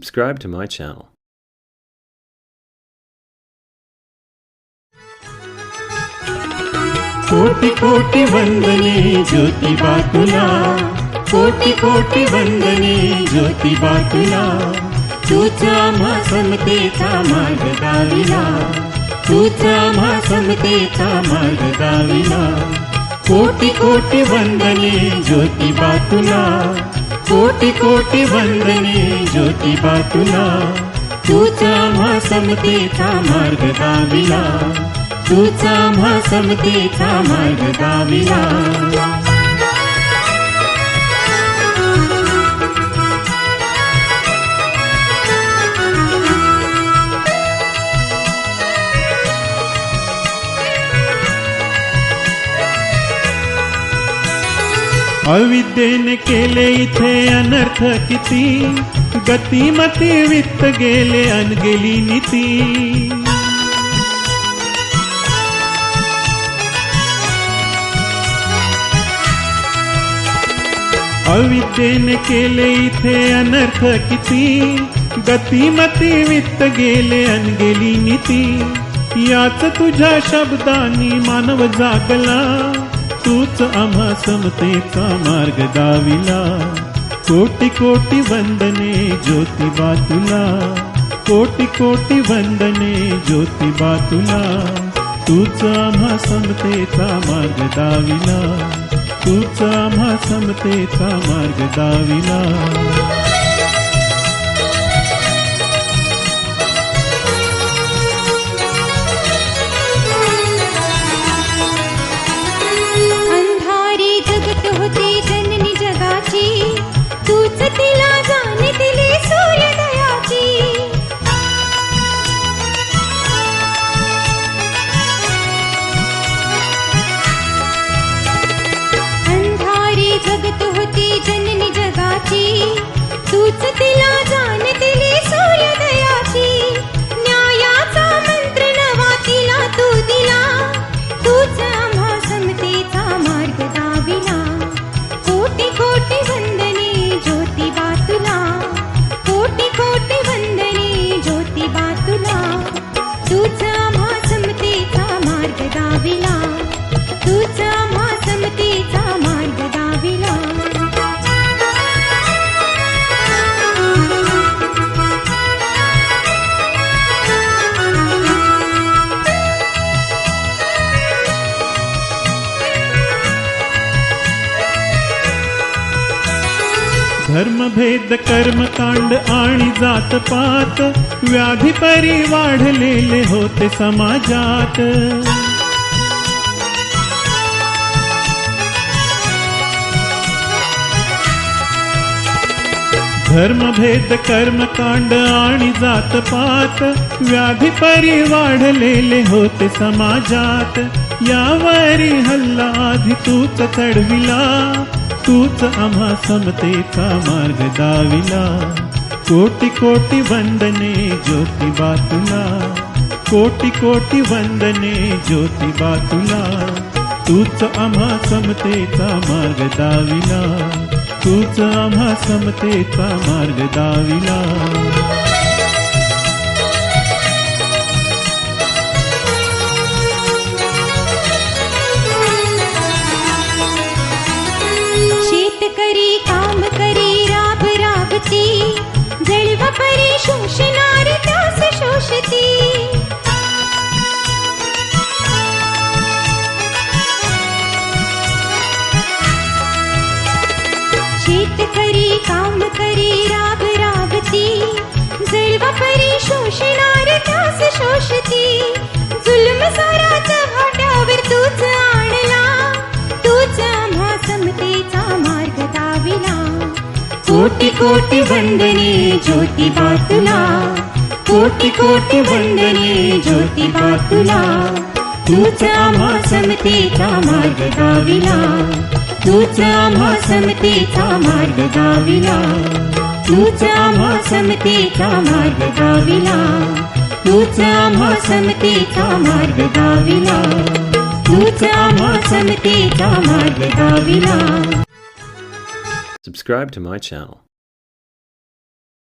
Subscribe to my channel. कोटि कोटि वंदने ज्योतिबा तुला, कोटि कोटि वंदने ज्योतिबा तुला. तूच आम्हा समतेचा मार्ग दाविला, तूच आम्हा समतेचा मार्ग दाविला. कोटि कोटि वंदने ज्योतिबा तुला, कोटि कोटि वंदने ज्योतिबा तुला. तूच आम्हा समतेचा मार्ग दाविला, तूच आम्हा समतेचा मार्ग दाविला. अविद्येने केले इथे अनर्थ किती, गतिमती वित्त गेले अनगेली नीती. अविद्येने केले इथे अनर्थ किती, गतिमती वित्त गेले अनगेली नीती. याच तुझ्या शब्दांनी मानव जागला, तूच आम्हा समतेचा मार्ग दाविला. कोटि कोटि वंदने ज्योतिबा तुला, कोटि कोटि वंदने ज्योतिबा तुला. तूच आम्हा समतेचा मार्ग दाविला, तूच आम्हा समतेचा मार्ग दाविला. तूच तिला जाण दिली सूर्योदयाची. अंधारी जगत होती जननी जगाची, तूच तिला जाण दिली सूर्योदयाची. न्यायाचा मंत्र नवा तिला तू दिला, तूच आम्हा समतेचा मार्ग दाविला. कोटि कोटि वंदने ज्योतिबा तुला, कोटि कोटि वंदने ज्योतिबा तुला. तूच आम्हा समतेचा मार्ग दाविला, तूच आम्हा समतेचा मार्ग दाविला. धर्मभेद कर्मकांड आणि जातपात, व्याधी परी वाढलेले होते समाजात. धर्मभेद कर्मकांड आणि जातपात, व्याधी परी वाढलेले होते समाजात. यावरी हल्ला आधी तूच चढविला, तूच आम्हा समतेचा मार्ग दाविला. कोटि कोटि वंदने ज्योतिबा तुला, कोटि कोटि वंदने ज्योतिबा तुला. तूच आम्हा समतेचा मार्ग दाविला, तूच आम्हा समतेचा मार्ग दाविला. शेतकरी काम करी राब राबती, जळवा परी शोषणार त्यास शोषती. शेतकरी काम करी राब राबती, जळवा परी शोषणार त्यास शोषती. जुलम साराच्या भाट्यावर तूच आणला, तूच आम्हा समतेचा मार्ग दाविला. कोटि कोटि वंदने ज्योतिबा तुला, कोटि कोटि वंदने ज्योतिबा तुला. तूच आम्हा समतेचा मार्ग दाविला, तूच आम्हा समतेचा मार्ग दाविला. तूच आम्हा समतेचा मार्ग दाविला, तूच आम्हा समतेचा मार्ग दाविला. तूच आम्हा समतेचा मार्ग दाविला. Subscribe to my channel.